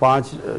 5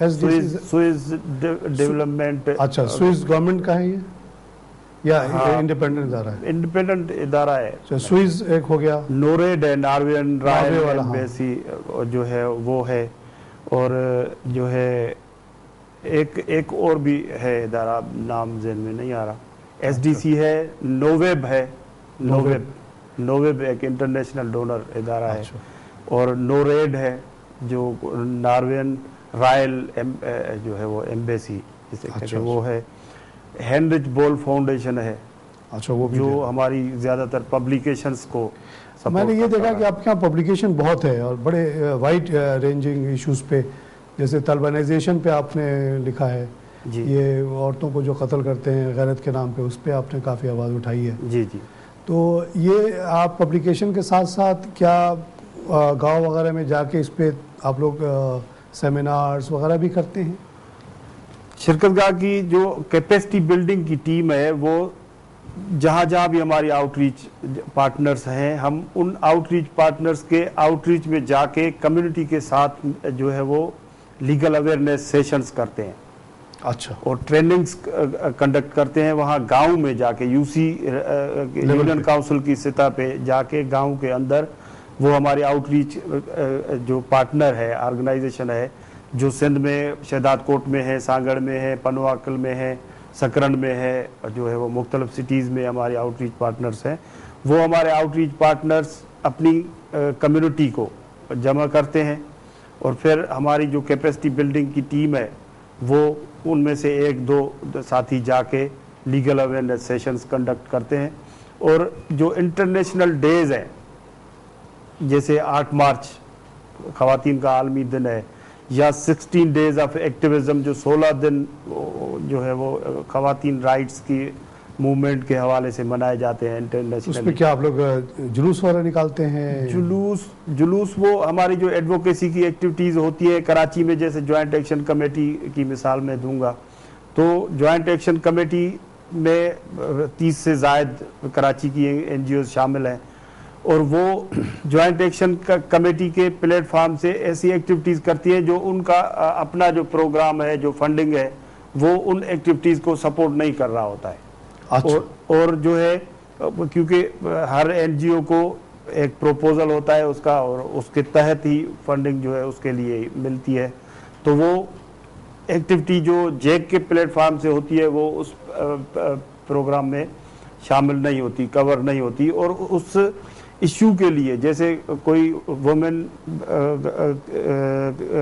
Swiss development. اچھا, Swiss government کا ہے یہ یا انڈیپینڈنٹ ادارہ ہے؟ انڈیپینڈنٹ ادارہ ہے. سوئس ایک ہو گیا, نوریڈ ہے, ناروین رائل ایمبیسی جو ہے وہ ہے, اور جو ہے ایک اور بھی ہے ادارہ, نام ذہن میں نہیں آ رہا. ایس ڈی سی ہے, نوویب ہے, نوویب ایک انٹرنیشنل ڈونر ادارہ ہے, اور نوریڈ ہے جو ناروین رائل جو ہے وہ ایمبیسی جسے کہتے ہیں وہ ہے. ہینرچ بول فاؤنڈیشن ہے جو ہماری زیادہ تر پبلیکیشنز کو. میں نے یہ دیکھا کہ آپ کے یہاں پبلیکیشن بہت ہے اور بڑے وائڈ رینجنگ ایشوز پہ, جیسے طالبانائزیشن پہ آپ نے لکھا ہے, یہ عورتوں کو جو قتل کرتے ہیں غیرت کے نام پہ, اس پہ آپ نے کافی آواز اٹھائی ہے. جی جی. تو یہ آپ پبلیکیشن کے ساتھ ساتھ کیا گاؤں وغیرہ میں جا کے اس پہ آپ لوگ سیمینارز وغیرہ بھی کرتے ہیں؟ شرکت گاہ کی جو کیپیسٹی بلڈنگ کی ٹیم ہے وہ جہاں جہاں بھی ہماری آؤٹ ریچ پارٹنرز ہیں, ہم ان آؤٹ ریچ پارٹنرز کے آؤٹ ریچ میں جا کے کمیونٹی کے ساتھ جو ہے وہ لیگل اویئرنیس سیشنز کرتے ہیں. اچھا. اور ٹریننگز کنڈکٹ کرتے ہیں وہاں گاؤں میں جا کے, یو سی یونین کاؤنسل کی سطح پہ جا کے گاؤں کے اندر وہ ہماری آؤٹ ریچ جو پارٹنر ہے, آرگنائزیشن ہے, جو سندھ میں شہداد کوٹ میں ہے, سانگڑ میں ہے, پنواکل میں ہے, سکرنڈ میں ہے, جو ہے وہ مختلف سٹیز میں ہمارے آؤٹ ریچ پارٹنرز ہیں. وہ ہمارے آؤٹ ریچ پارٹنرز اپنی کمیونٹی کو جمع کرتے ہیں, اور پھر ہماری جو کیپیسٹی بلڈنگ کی ٹیم ہے وہ ان میں سے ایک دو ساتھی جا کے لیگل اویئرنیس سیشنز کنڈکٹ کرتے ہیں. اور جو انٹرنیشنل ڈیز ہیں, جیسے 8 مارچ خواتین کا عالمی دن ہے, یا 16 ڈیز آف ایکٹیویزم جو 16 دن جو ہے وہ خواتین رائٹس کی موومنٹ کے حوالے سے منائے جاتے ہیں انٹرنیشنل. اس میں کیا آپ لوگ جلوس وغیرہ نکالتے ہیں؟ جلوس وہ ہماری جو ایڈوکیسی کی ایکٹیویٹیز ہوتی ہے کراچی میں, جیسے جوائنٹ ایکشن کمیٹی کی مثال میں دوں گا, تو جوائنٹ ایکشن کمیٹی میں 30 سے زائد کراچی کی این جی اوز شامل ہیں, اور وہ جوائنٹ ایکشن کمیٹی کے پلیٹ فارم سے ایسی ایکٹیویٹیز کرتی ہیں جو ان کا اپنا جو پروگرام ہے, جو فنڈنگ ہے, وہ ان ایکٹیویٹیز کو سپورٹ نہیں کر رہا ہوتا ہے. اور جو ہے کیونکہ ہر این جی او کو ایک پروپوزل ہوتا ہے اس کا, اور اس کے تحت ہی فنڈنگ جو ہے اس کے لیے ملتی ہے, تو وہ ایکٹیویٹی جو جیک کے پلیٹ فارم سے ہوتی ہے وہ اس پروگرام میں شامل نہیں ہوتی, کور نہیں ہوتی. اور اس ایشو کے لیے, جیسے کوئی وومن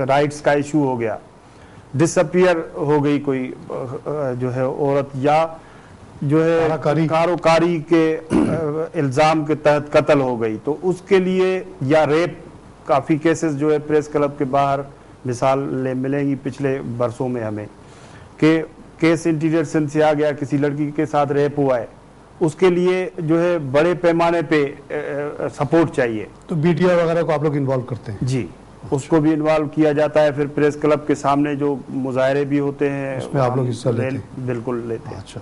رائٹس کا ایشو ہو گیا, ڈس اپیئر ہو گئی کوئی جو ہے عورت, یا جو ہے کاروکاری کے الزام کے تحت قتل ہو گئی, تو اس کے لیے, یا ریپ, کافی کیسز جو ہے پریس کلب کے باہر مثال ملیں گی پچھلے برسوں میں ہمیں, کہ کیس انٹیریئر سندھ سے آ گیا, کسی لڑکی کے ساتھ ریپ ہوا ہے, اس کے لیے جو ہے بڑے پیمانے پہ سپورٹ چاہیے, تو بی ٹی آئی وغیرہ کو آپ لوگ انوالو کرتے ہیں؟ جی, اس کو بھی انوالو کیا جاتا ہے. پھر پریس کلب کے سامنے جو مظاہرے بھی ہوتے ہیں اس میں آپ لوگ حصہ لیتے ہیں؟ بالکل لیتے ہیں. اچھا.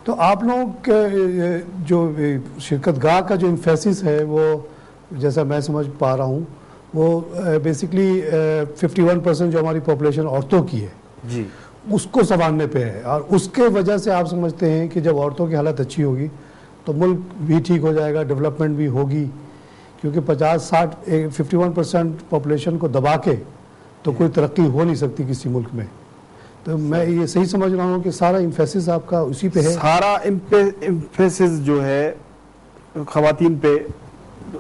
تو آپ لوگ جو شرکت گاہ کا جو امفیسس ہے وہ, جیسا میں سمجھ پا رہا ہوں, وہ بیسکلی 51% جو ہماری پاپولیشن عورتوں کی ہے, جی, اس کو سنبھالنے پہ ہے, اور اس کے وجہ سے آپ سمجھتے ہیں کہ جب عورتوں کی حالت اچھی ہوگی تو ملک بھی ٹھیک ہو جائے گا, ڈیولپمنٹ بھی ہوگی, کیونکہ 51% پاپولیشن کو دبا کے تو کوئی ترقی ہو نہیں سکتی کسی ملک میں. تو میں یہ صحیح سمجھ رہا ہوں کہ سارا امفیسس آپ کا اسی پہ ہے؟ سارا امفیسس جو ہے خواتین پہ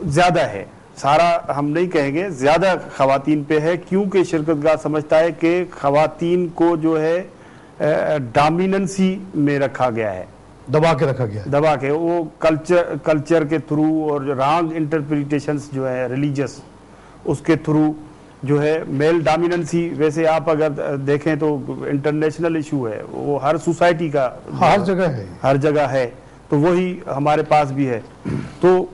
زیادہ ہے, سارا ہم نہیں کہیں گے, زیادہ خواتین پہ ہے, کیونکہ شرکت گاہ سمجھتا ہے کہ خواتین کو جو ہے ڈومیننسی میں رکھا گیا ہے, دبا کے رکھا گیا, دبا کے. وہ کلچر کے تھرو, اور جو رانگ انٹرپریٹیشنز جو ہے ریلیجس, اس کے تھرو جو ہے میل ڈومیننسی. ویسے آپ اگر دیکھیں تو انٹرنیشنل ایشو ہے, وہ ہر سوسائٹی کا ہر جگہ ہے, ہر جگہ ہے, تو وہی ہمارے پاس بھی ہے. تو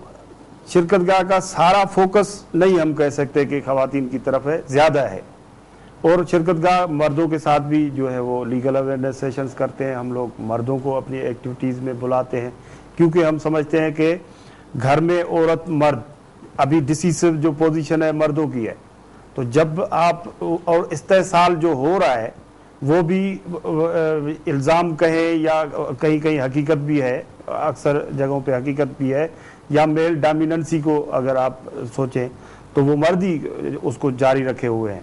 شرکت گاہ کا سارا فوکس نہیں ہم کہہ سکتے کہ خواتین کی طرف ہے, زیادہ ہے. اور شرکت گاہ مردوں کے ساتھ بھی جو ہے وہ لیگل اویئرنیس سیشنز کرتے ہیں. ہم لوگ مردوں کو اپنی ایکٹیویٹیز میں بلاتے ہیں, کیونکہ ہم سمجھتے ہیں کہ گھر میں عورت مرد, ابھی ڈسیسو جو پوزیشن ہے مردوں کی ہے, تو تو جب آپ اور استحصال جو ہو رہا ہے وہ بھی الزام کہیں یا کہیں کہیں حقیقت بھی ہے، اکثر جگہوں پہ حقیقت بھی ہے، یا میل ڈومیننسی کو اگر آپ سوچیں تو وہ مرد ہی اس کو جاری رکھے ہوئے ہیں.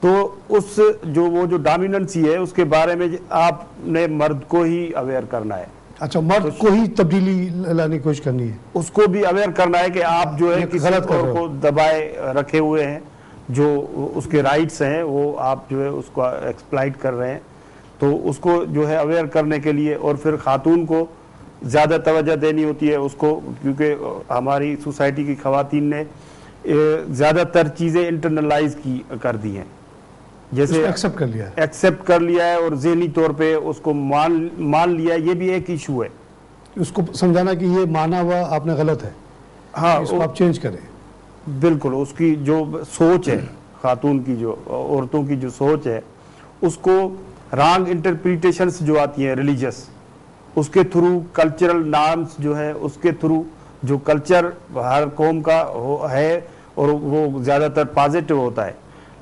تو اس وہ جو ڈومیننسی ہے اس کے بارے میں آپ نے مرد کو ہی اویئر کرنا ہے. اچھا، مرد کو ہی تبدیلی لانے کی کوشش کرنی ہے، اس کو بھی اویئر کرنا ہے کہ آپ جو ہے کسی اور کو دبائے رکھے ہوئے ہیں، جو اس کے رائٹس ہیں وہ آپ جو ہے اس کو ایکسپلائٹ کر رہے ہیں. تو اس کو جو ہے اویئر کرنے کے لیے، اور پھر خاتون کو زیادہ توجہ دینی ہوتی ہے اس کو، کیونکہ ہماری سوسائٹی کی خواتین نے زیادہ تر چیزیں انٹرنلائز کر دی ہیں، جیسے ایکسیپٹ کر لیا ہے اور ذہنی طور پہ اس کو مان لیا ہے. یہ بھی ایک ایشو ہے، اس کو سمجھانا کہ یہ مانا ہوا آپ نے غلط ہے، ہاں اس کو آپ چینج کریں. بالکل. اس کی جو سوچ ہے خاتون کی، جو عورتوں کی جو سوچ ہے، اس کو رانگ انٹرپریٹیشنز جو آتی ہیں ریلیجس، اس کے تھرو کلچرل نارمز جو ہے اس کے تھرو، جو کلچر ہر قوم کا ہے اور وہ زیادہ تر پازیٹیو ہوتا ہے،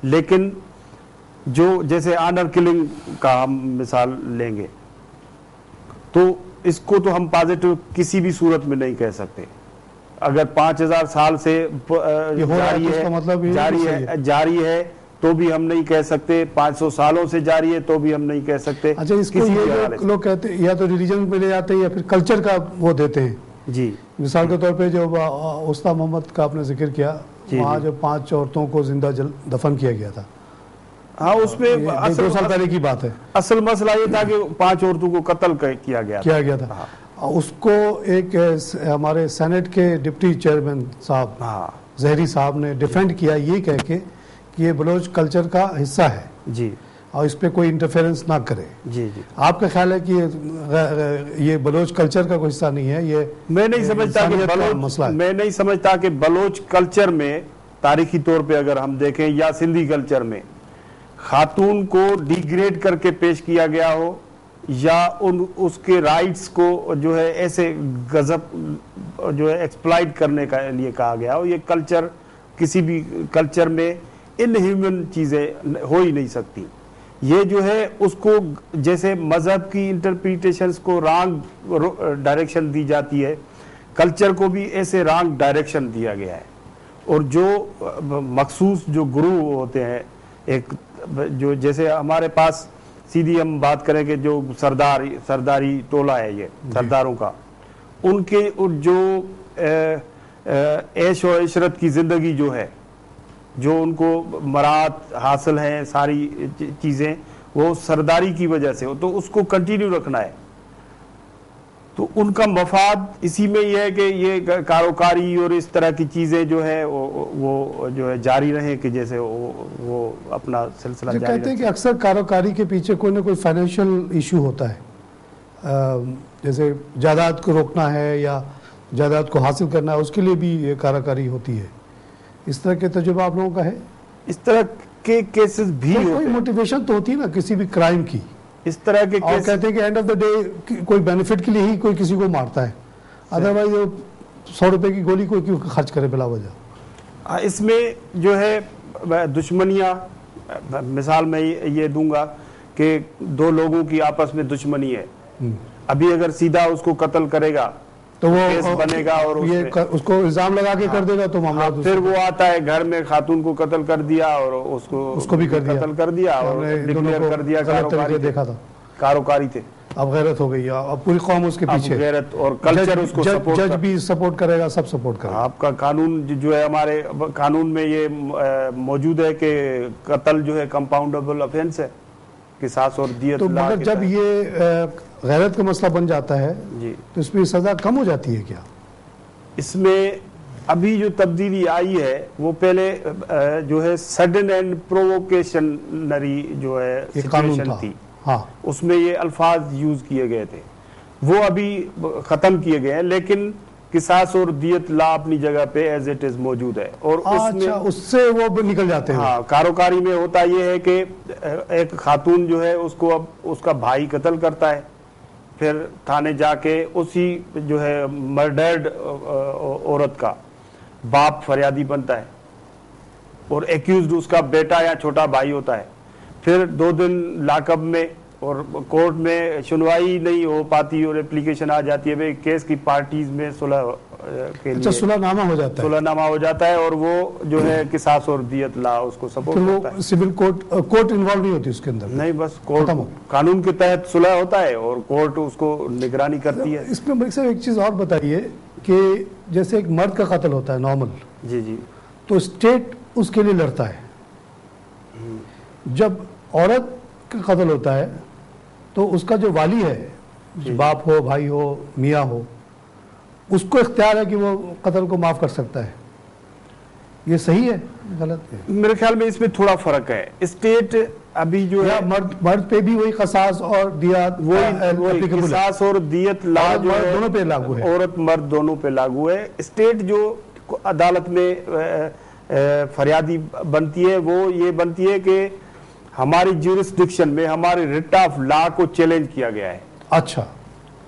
لیکن جو جیسے آنر کلنگ کا ہم مثال لیں گے تو اس کو تو ہم پازیٹیو کسی بھی صورت میں نہیں کہہ سکتے. اگر 5000 سال سے جاری ہے تو بھی ہم نہیں کہہ سکتے، 500 سالوں سے جاری ہے تو بھی ہم نہیں کہہ سکتے. اچھا، اس کو یہ لوگ کہتے ہیں یا تو ریلیجن پہ لے جاتے ہیں یا پھر کلچر کا وہ دیتے ہیں. جی، مثال کے طور پہ جو استا محمد کا آپ نے ذکر کیا، وہاں جو 5 عورتوں کو زندہ دفن کیا گیا تھا، ہاں اس میں 2 سال پہلے کی بات ہے. اصل مسئلہ یہ تھا کہ 5 عورتوں کو قتل کیا گیا تھا. اس کو ایک ہمارے سینٹ کے ڈپٹی چیئرمین صاحب زہری صاحب نے ڈیفینڈ کیا یہ کہہ کے کہ یہ بلوچ کلچر کا حصہ ہے جی، اور اس پہ کوئی انٹرفیرنس نہ کرے. جی جی. آپ کا خیال ہے کہ یہ بلوچ کلچر کا کوئی حصہ نہیں ہے؟ یہ میں نہیں سمجھتا کہ بلوچ کلچر میں تاریخی طور پہ اگر ہم دیکھیں یا سندھی کلچر میں خاتون کو ڈیگریڈ کر کے پیش کیا گیا ہو یا اس کے رائٹس کو جو ہے ایسے غضب جو ہے ایکسپلائٹ کرنے کے لیے کہا گیا ہو. یہ کلچر کسی بھی کلچر میں ان ہیومن چیزیں ہو ہی نہیں سکتی. یہ جو ہے اس کو جیسے مذہب کی انٹرپریٹیشنز کو رانگ ڈائریکشن دی جاتی ہے، کلچر کو بھی ایسے رانگ ڈائریکشن دیا گیا ہے. اور جو مخصوص جو گرو ہوتے ہیں، ایک جو جیسے ہمارے پاس سیدھی ہم بات کریں کہ جو سرداری ٹولہ ہے، یہ سرداروں کا، ان کے جو عیش و عشرت کی زندگی جو ہے، جو ان کو مراد حاصل ہیں، ساری چیزیں وہ سرداری کی وجہ سے، تو اس کو کنٹینیو رکھنا ہے. تو ان کا مفاد اسی میں یہ ہے کہ یہ کاروکاری اور اس طرح کی چیزیں جو ہے وہ جو ہے جاری رہیں، کہ جیسے وہ اپنا سلسلہ جاری کہتے ہیں کہ اکثر کاروکاری کے پیچھے کوئی نہ کوئی فائنینشیل ایشو ہوتا ہے، جیسے جائیداد کو روکنا ہے یا جائیداد کو حاصل کرنا ہے، اس کے لیے بھی یہ کاروکاری ہوتی ہے. اس طرح کے تجربہ آپ لوگوں کا ہے؟ اس طرح کے کیسز بھی کوئی موٹیویشن تو ہوتی ہے نا کسی بھی کرائم کی، اس طرح کے اور کہتے ہیں کہ اینڈ آف دا ڈے کوئی بینیفٹ کے لیے ہی کوئی کسی کو مارتا ہے، ادروائز 100 روپے کی گولی کوئی کیوں خرچ کرے بلا وجہ. اس میں جو ہے دشمنیاں، مثال میں یہ دوں گا کہ 2 لوگوں کی آپس میں دشمنی ہے، ابھی اگر سیدھا اس کو قتل کرے گا تو وہ کیس بنے گا اور اس کو الزام لگا کے کر دے گا تو معاملہ، پھر وہ آتا ہے گھر میں خاتون کو قتل کر دیا اور اس کو بھی قتل کر دیا اور ڈکلیئر کر دیا کاروکاری تھے. اب غیرت ہو گئی، اب پوری قوم اس کے پیچھے، غیرت اور کلچر اس کو سپورٹ، جج بھی سپورٹ کرے گا، سب سپورٹ کرے گا. آپ کا قانون جو ہے، ہمارے قانون میں یہ موجود ہے کہ قتل جو ہے کمپاؤنڈیبل افینس ہے، قصاص اور دیت. تو مگر جب یہ غیرت کا مسئلہ بن جاتا ہے جی تو اس میں سزا کم ہو جاتی ہے کیا؟ اس میں ابھی جو تبدیلی آئی ہے وہ پہلے جو ہے سڈن اینڈ پرووکیشنری جو ہے سچویشن تھی، اس میں یہ الفاظ یوز کیے گئے تھے، وہ ابھی ختم کیے گئے ہیں، لیکن قصاص اور دیت لا اپنی جگہ پہ ایز اٹ از موجود ہے. اور اس سے وہ نکل جاتے ہیں. ہاں، کاروکاری میں ہوتا یہ ہے کہ ایک خاتون جو ہے اس کو اب اس کا بھائی قتل کرتا ہے، پھر تھانے جا کے اسی جو ہے مرڈرڈ عورت کا باپ فریادی بنتا ہے، اور ایکیوزڈ اس کا بیٹا یا چھوٹا بھائی ہوتا ہے، پھر 2 دن لاک اپ میں اور کورٹ میں سنوائی نہیں ہو پاتی اور اپلیکیشن آ جاتی ہے بھئی کیس کی پارٹیز میں صلح کے لیے صلح نامہ ہو جاتا ہے، صلح نامہ ہو جاتا ہے، اور وہ جو ہے قصاص اور دیت لا اس کو سپورٹ پھر کرتا ہے. وہ سول کورٹ انوالو نہیں ہوتی اس کے اندر. نہیں، بس کورٹ ختم ہو. قانون کے تحت صلح ہوتا ہے اور کورٹ اس کو نگرانی کرتی ہے. اس میں ملک صاحب ایک چیز اور بتائیے کہ جیسے ایک مرد کا قتل ہوتا ہے نارمل، جی جی تو اسٹیٹ اس کے لیے لڑتا ہے. جب عورت کا قتل ہوتا ہے تو اس کا جو والی ہے، باپ ہو، بھائی ہو، میاں ہو، اس کو اختیار ہے کہ وہ قتل کو معاف کر سکتا ہے. یہ صحیح ہے غلط ہے؟ میرے خیال میں اس میں تھوڑا فرق ہے. اسٹیٹ ابھی جو ہے مرد پہ بھی وہی قصاص اور دیت وہی قصاص اور دیت لا جو ہے دونوں پہ لاگو ہے، عورت مرد دونوں پہ لاگو ہے. اسٹیٹ جو عدالت میں فریادی بنتی ہے وہ یہ بنتی ہے کہ ہماری جیورسڈکشن میں ہمارے ریٹ آف لا کو چیلنج کیا گیا ہے. اچھا،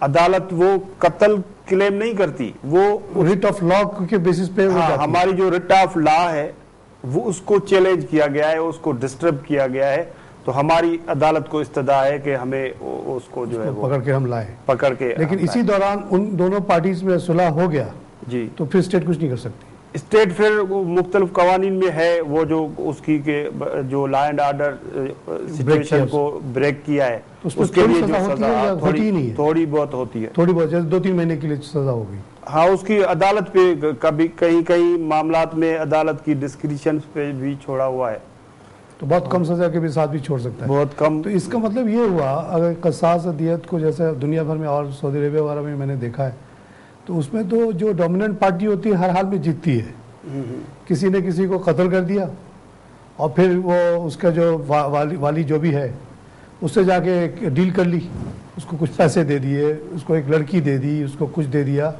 عدالت وہ قتل کلیم نہیں کرتی، وہ ریٹ آف لا کے بیسس پہ ہماری جو ریٹ آف لا ہے وہ اس کو چیلنج کیا گیا ہے، اس کو ڈسٹرب کیا گیا ہے. تو ہماری عدالت کو استدعا ہے کہ ہمیں اس کو جو ہے پکڑ کے ہم لائیں، پکڑ کے. لیکن اسی دوران ان دونوں پارٹیز میں صلح ہو گیا جی تو پھر اسٹیٹ کچھ نہیں کر سکتی. اسٹیٹ پھر مختلف قوانین میں ہے وہ جو اس کی کہ جو لا اینڈ آرڈر سچویشن کو بریک کیا ہے اس کے لیے جو سزا تھوڑی بہت ہوتی ہے، تھوڑی بہت، جیسے 2-3 مہینے کے لیے سزا ہوگی. ہاں، اس کی عدالت پہ کبھی کئی معاملات میں عدالت کی ڈسکریشن پہ بھی چھوڑا ہوا ہے. تو بہت کم سزا کے بھی ساتھ بھی چھوڑ سکتا ہے، بہت کم. تو اس کا مطلب یہ ہوا اگر قصاص دیت کو جیسے دنیا بھر میں اور سعودی عربیہ وغیرہ میں نے دیکھا ہے تو اس میں تو جو ڈومیننٹ پارٹی ہوتی ہے ہر حال میں جیتتی ہے. کسی نے کسی کو قتل کر دیا اور پھر وہ اس کا جو والی جو بھی ہے اس سے جا کے ڈیل کر لی، اس کو کچھ پیسے دے دیے، اس کو ایک لڑکی دے دی، اس کو کچھ دے دیا،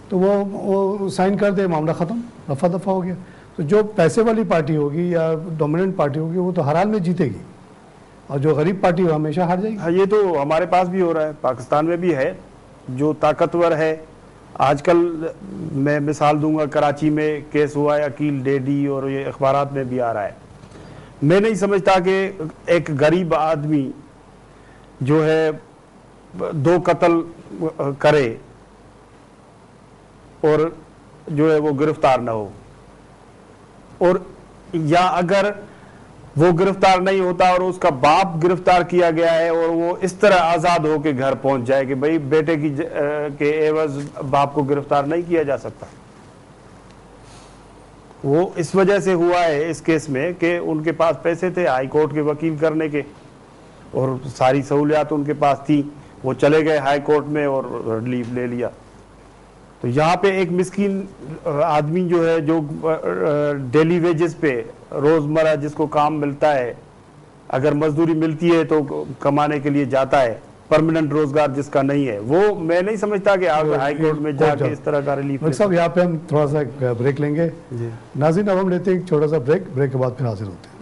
تو وہ سائن کر دے، معاملہ ختم، رفع دفع ہو گیا. تو جو پیسے والی پارٹی ہوگی یا ڈومیننٹ پارٹی ہوگی وہ تو ہر حال میں جیتے گی، اور جو غریب پارٹی وہ ہمیشہ ہار جائے گی. یہ تو ہمارے پاس بھی ہو رہا ہے، پاکستان میں بھی ہے. جو طاقتور ہے، آج کل میں مثال دوں گا، کراچی میں کیس ہوا ہے عقیل ڈیڈی، اور یہ اخبارات میں بھی آ رہا ہے. میں نہیں سمجھتا کہ ایک غریب آدمی جو ہے 2 قتل کرے اور جو ہے وہ گرفتار نہ ہو، اور یا اگر وہ گرفتار نہیں ہوتا اور اس کا باپ گرفتار کیا گیا ہے اور وہ اس طرح آزاد ہو کے گھر پہنچ جائے کہ بھئی بیٹے کے عوض باپ کو گرفتار نہیں کیا جا سکتا. وہ اس وجہ سے ہوا ہے اس کیس میں کہ ان کے پاس پیسے تھے ہائی کورٹ کے وکیل کرنے کے، اور ساری سہولیات ان کے پاس تھی. وہ چلے گئے ہائی کورٹ میں اور ریلیف لے لیا. تو یہاں پہ ایک مسکین آدمی جو ہے جو ڈیلی ویجز پہ روزمرہ جس کو کام ملتا ہے، اگر مزدوری ملتی ہے تو کمانے کے لیے جاتا ہے، پرماننٹ روزگار جس کا نہیں ہے، وہ میں نہیں سمجھتا کہ آپ ہائی کورٹ میں جا کے اس طرح کا ریلیف. صاحب یہاں پہ ہم تھوڑا سا بریک لیں گے. ناظرین اب ہم لیتے ہیں ایک چھوٹا سا بریک کے بعد پھر حاضر ہوتے ہیں.